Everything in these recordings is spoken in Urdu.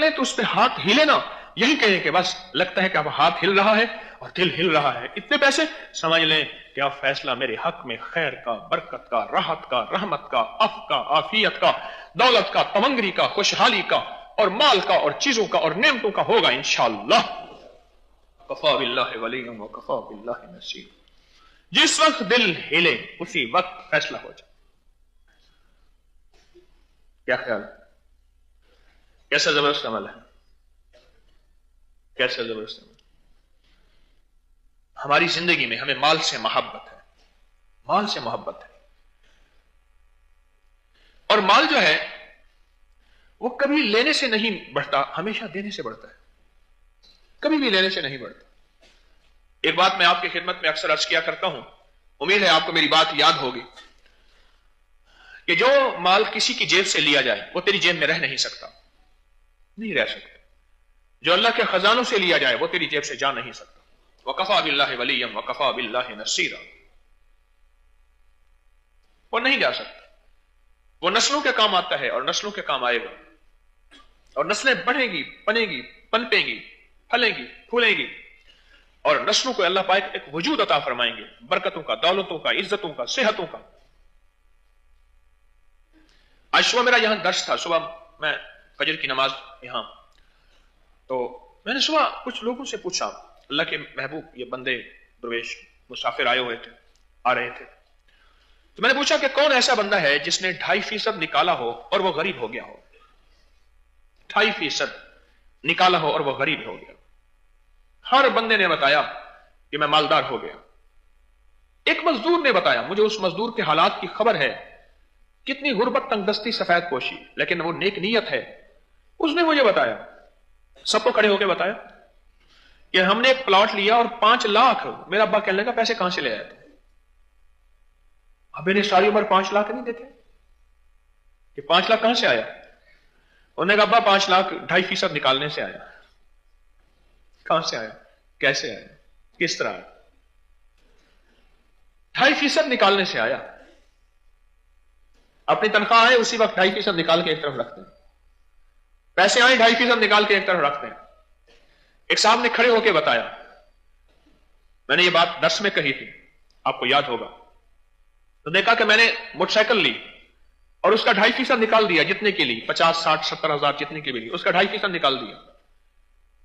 لیں تو اس پہ ہاتھ ہلے نا، یہی کہیں کہ بس لگتا ہے کہ اب ہاتھ ہل رہا ہے اور دل ہل رہا ہے، اتنے پیسے، سمجھ لیں کہ اب فیصلہ میرے حق میں خیر کا، برکت کا، راحت کا، رحمت کا، عفو کا، عافیت کا، دولت کا، تمنگری کا، خوشحالی کا، اور مال کا، اور چیزوں کا، اور نعمتوں کا ہوگا انشاءاللہ۔ کفا باللہ ولیا وکفا باللہ نصیر۔ جس وقت دل ہلے اسی وقت فیصلہ ہو جائے۔ کیا خیال؟ کیسا زبردست عمل ہے، کیسا زبردست عمل۔ ہماری زندگی میں ہمیں مال سے محبت ہے، مال سے محبت ہے، اور مال جو ہے وہ کبھی لینے سے نہیں بڑھتا، ہمیشہ دینے سے بڑھتا ہے، کبھی بھی لینے سے نہیں بڑھتا۔ ایک بات میں آپ کی خدمت میں اکثر عرض کیا کرتا ہوں، امید ہے آپ کو میری بات یاد ہوگی، کہ جو مال کسی کی جیب سے لیا جائے وہ تیری جیب میں رہ نہیں سکتا، نہیں رہ سکتا۔ جو اللہ کے خزانوں سے لیا جائے وہ تیری جیب سے جا نہیں سکتا۔ وَكَفَى بِاللَّهِ وَلِيًّا وَكَفَى بِاللَّهِ نَصِيرًا۔ وہ نہیں جا سکتا، وہ نسلوں کے کام آتا ہے اور نسلوں کے کام آئے گا، اور نسلیں بڑھیں گی، پنیں گی، پنپیں گی، پھلیں گی، پھولیں گی، اور نسلوں کو اللہ پاک ایک وجود عطا فرمائیں گے، برکتوں کا، دولتوں کا، عزتوں کا، صحتوں کا۔ آج صبح میرا یہاں درس تھا، صبح میں فجر کی نماز یہاں، تو میں نے صبح کچھ لوگوں سے پوچھا، اللہ کے محبوب یہ بندے درویش مسافر آئے ہوئے تھے، آ رہے تھے، تو میں نے پوچھا کہ کون ایسا بندہ ہے جس نے 2.5% نکالا ہو اور وہ غریب ہو گیا ہو، 2.5% نکالا ہو اور وہ غریب ہو گیا۔ ہر بندے نے بتایا کہ میں مالدار ہو گیا۔ ایک مزدور نے بتایا، مجھے اس مزدور کے حالات کی خبر ہے، کتنی غربت، تنگ دستی، سفید پوشی، لیکن وہ نیک نیت ہے، اس نے مجھے بتایا، سب کو کھڑے ہو کے بتایا کہ ہم نے ایک پلاٹ لیا اور 5 لاکھ، میرا ابا کہنے لگا پیسے کہاں سے لے آئے تھے؟ ابے نے ساری عمر 5 لاکھ نہیں دیتے کہ 5 لاکھ کہاں سے آیا؟ انہوں نے کہا ابا 5 لاکھ 2.5% نکالنے سے آیا۔ کہاں سے آیا؟ کیسے آیا؟ کس طرح آیا؟ 2.5% نکالنے سے آیا۔ اپنی تنخواہ آئے اسی وقت 2.5% نکال کے ایک طرف رکھتے ہیں، پیسے آئے 2.5% نکال کے ایک طرف رکھتے ہیں۔ ایک صاحب نے کھڑے ہو کے بتایا، میں نے یہ بات درس میں کہی تھی، آپ کو یاد ہوگا، تو نے کہا کہ میں نے موٹر سائیکل لی اور اس کا 2.5% نکال دیا، جتنے کی لی، 50 60 70 ہزار جتنے کی بھی لی، اس کا 2.5% نکال دیا۔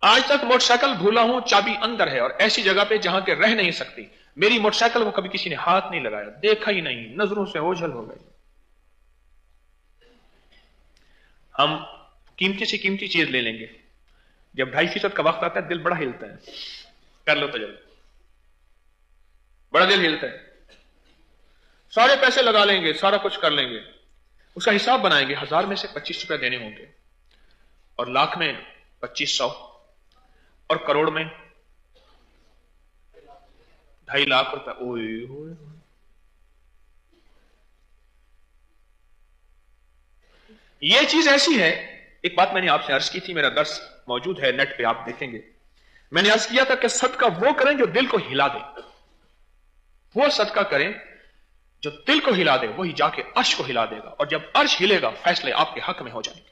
آج تک موٹر سائیکل بھولا ہوں، چابی اندر ہے اور ایسی جگہ پہ جہاں کے رہ نہیں سکتی، میری موٹر سائیکل کو کبھی کسی نے ہاتھ نہیں لگایا، دیکھا ہی نہیں، نظروں سے اوجھل ہو گئی۔ ہم قیمتی سے قیمتی چیز لے لیں گے، جب 2.5% کا وقت آتا ہے دل بڑا ہلتا ہے، کر لو تجربہ، بڑا دل ہلتا ہے، سارے پیسے لگا لیں گے، سارا کچھ کر لیں گے، اس کا حساب بنائیں گے، 1000 میں سے 25 روپے دینے ہوں گے، اور لاکھ میں 2500، اور کروڑ میں 2.5 لاکھ روپے۔ اوئے ہوئے، یہ چیز ایسی ہے۔ ایک بات میں نے آپ سے عرض کی تھی، میرا درس موجود ہے نیٹ پہ، آپ دیکھیں گے، میں نے عرض کیا تھا کہ صدقہ وہ کریں جو دل کو ہلا دے، وہ صدقہ کریں جو دل کو ہلا دے، وہی جا کے عرش کو ہلا دے گا، اور جب عرش ہلے گا فیصلے آپ کے حق میں ہو جائیں گے۔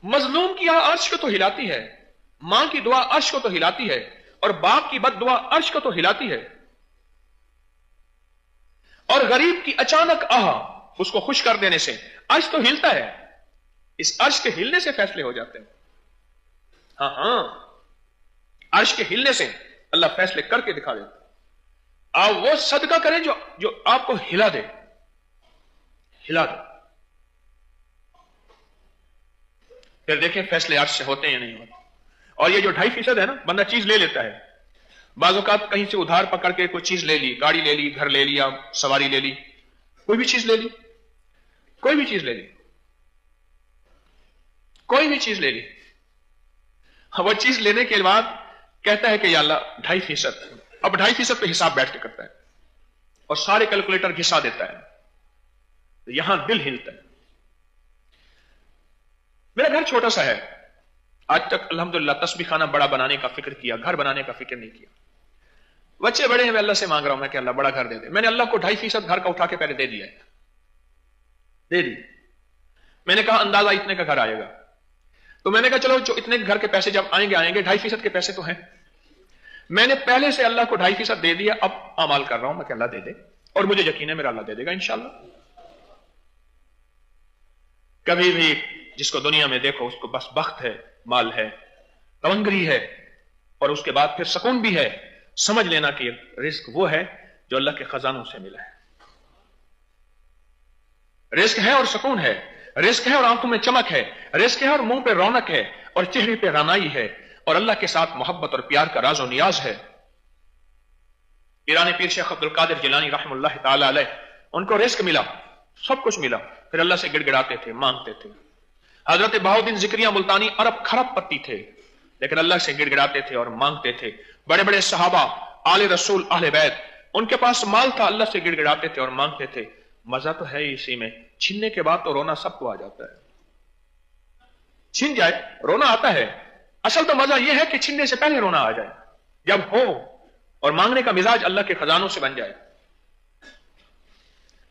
مظلوم کی عرش کو تو ہلاتی ہے، ماں کی دعا عرش کو تو ہلاتی ہے، اور باپ کی بد دعا عرش کو تو ہلاتی ہے، اور غریب کی اچانک آہ اس کو خوش کر دینے سے عرش تو ہلتا ہے، اس عرش کے ہلنے سے فیصلے ہو جاتے ہیں۔ ہاں ہاں، عرش کے ہلنے سے اللہ فیصلے کر کے دکھا دیتا ہے۔ آپ وہ صدقہ کریں جو آپ کو ہلا دے، ہلا دے، پھر دیکھیں فیصلے عرش سے ہوتے ہیں یا نہیں ہوتے۔ اور یہ جو 2.5% ہے نا، بندہ چیز لے لیتا ہے، بعض اوقات کہیں سے ادھار پکڑ کے کوئی چیز لے لی، گاڑی لے لی، گھر لے لیا، سواری لے لی، کوئی بھی چیز لے لی، کوئی بھی چیز لے لی، کوئی بھی چیز لے لی، وہ چیز لینے کے بعد کہتا ہے کہ یا اللہ 2.5%، اب 2.5% پہ حساب بیٹھ کے کرتا ہے اور سارے کیلکولیٹر گھسا دیتا ہے، تو یہاں دل ہلتا ہے۔ میرا گھر چھوٹا سا ہے، آج تک الحمدللہ تسبیح خانہ بڑا بنانے کا فکر کیا، گھر بنانے کا فکر نہیں کیا۔ بچے بڑے ہیں، میں اللہ سے مانگ رہا ہوں میں کہ اللہ بڑا گھر دے دے۔ میں نے اللہ کو 2.5% گھر کا اٹھا کے پہلے دے دیا ہے، دے دی۔ میں نے کہا اندازہ اتنے کا گھر آئے گا، تو میں نے کہا چلو جو اتنے گھر کے پیسے جب آئیں گے 2.5% کے پیسے تو ہیں، میں نے پہلے سے اللہ کو 2.5% دے دیا، اب اعمال کر رہا ہوں میں کہ اللہ دے دے، اور مجھے یقین ہے میرا اللہ دے دے گا انشاءاللہ۔ کبھی بھی جس کو دنیا میں دیکھو اس کو بس بخت ہے، مال ہے، تونگری ہے، اور اس کے بعد پھر سکون بھی ہے، سمجھ لینا کہ رزق وہ ہے جو اللہ کے خزانوں سے ملا ہے۔ رزق ہے اور سکون ہے، رزق ہے اور آنکھوں میں چمک ہے، رزق ہے اور منہ پہ رونق ہے اور چہرے پہ رانائی ہے، اور اللہ کے ساتھ محبت اور پیار کا راز و نیاز ہے۔ ایرانی پیر شیخ عبد القادر جیلانی رحم اللہ تعالی علیہ، ان کو رزق ملا، سب کچھ ملا، پھر اللہ سے گڑ گڑاتے تھے، مانگتے تھے۔ حضرت بہاؤالدین ذکریہ ملتانی ارب خرب پتی تھے، لیکن اللہ سے گڑ گڑاتے تھے اور مانگتے تھے۔ بڑے بڑے صحابہ، آل رسول، اہل بیت، ان کے پاس مال تھا، اللہ سے گڑ گڑاتے تھے اور مانگتے تھے۔ مزہ تو ہے اسی میں، چھیننے کے بعد تو رونا سب کو آ جاتا ہے، چھین جائے رونا آتا ہے، اصل تو مزہ یہ ہے کہ چھیننے سے پہلے رونا آ جائے، جب ہو اور مانگنے کا مزاج اللہ کے خزانوں سے بن جائے۔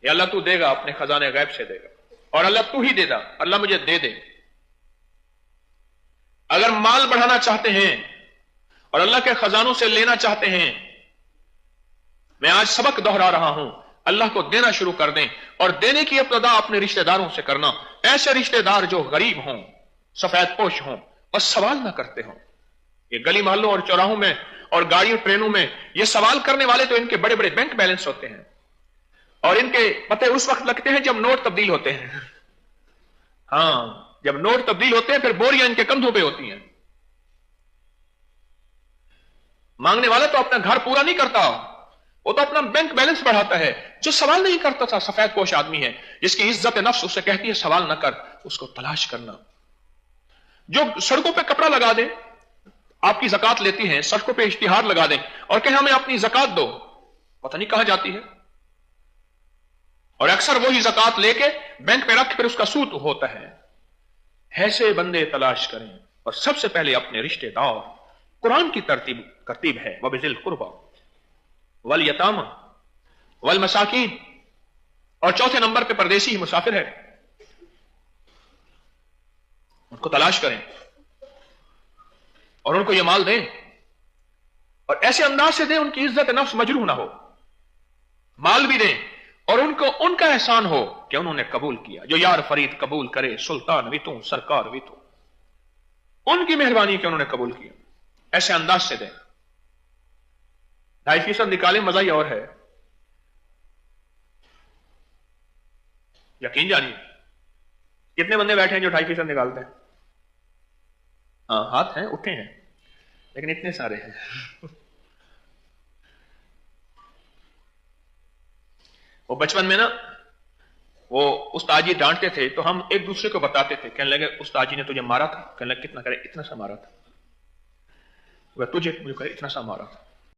یا اللہ تو دے گا، اپنے خزانے غیب سے دے گا، اور اللہ تو ہی دے دا، اللہ مجھے دے دے۔ اگر مال بڑھانا چاہتے ہیں اور اللہ کے خزانوں سے لینا چاہتے ہیں، میں آج سبق دہرا رہا ہوں، اللہ کو دینا شروع کر دیں، اور دینے کی ابتدا اپنے رشتہ داروں سے کرنا، ایسے رشتہ دار جو غریب ہوں، سفید پوش ہوں اور سوال نہ کرتے ہوں۔ یہ گلی محلوں اور چوراہوں میں اور گاڑیوں ٹرینوں میں یہ سوال کرنے والے تو ان کے بڑے بڑے بینک بیلنس ہوتے ہیں، اور ان کے پتے اس وقت لگتے ہیں جب نوٹ تبدیل ہوتے ہیں۔ ہاں، جب نوٹ تبدیل ہوتے ہیں پھر بوریاں ان کے کندھوں پہ ہوتی ہیں۔ مانگنے والا تو اپنا گھر پورا نہیں کرتا، وہ تو اپنا بینک بیلنس بڑھاتا ہے۔ جو سوال نہیں کرتا تھا سفید پوش آدمی ہے، جس کی عزت نفس اسے کہتی ہے سوال نہ کر، اس کو تلاش کرنا۔ جو سڑکوں پہ کپڑا لگا دے، آپ کی زکات لیتی ہیں، سڑکوں پہ اشتہار لگا دیں اور کہ ہمیں اپنی زکات دو، پتہ نہیں کہاں جاتی ہے، اور اکثر وہی زکات لے کے بینک پہ رکھ پھر اس کا سود ہوتا ہے۔ ایسے بندے تلاش کریں، اور سب سے پہلے اپنے رشتہ دار۔ قرآن کی ترتیب ہے وَبِذِي الْقُرْبَى وَالْيَتَامَى وَالْمَسَاكِينَ، اور چوتھے نمبر پہ پردیسی مسافر ہے، ان کو تلاش کریں اور ان کو یہ مال دیں، اور ایسے انداز سے دیں ان کی عزت نفس مجروح نہ ہو۔ مال بھی دیں اور ان کا احسان ہو کہ انہوں نے قبول کیا، جو یار فرید قبول کرے سلطان بھی تو سرکار بھی تو، ان کی مہربانی کہ انہوں نے قبول کیا، ایسے انداز سے دیں۔ 2.5% نکالیں، مزہ ہی اور ہے، یقین جانیے۔ کتنے بندے بیٹھے ہیں جو 2.5% نکالتے ہیں؟ ہاں ہاتھ ہیں، اٹھے ہیں، لیکن اتنے سارے ہیں۔ وہ بچپن میں نا وہ استاد جی ڈانٹتے تھے تو ہم ایک دوسرے کو بتاتے تھے، کہنے لگے استاد جی نے تجھے مارا تھا، کہنے لگے کتنا، کرے اتنا سا مارا تھا، تجھے مجھے اتنا سا مارا تھا۔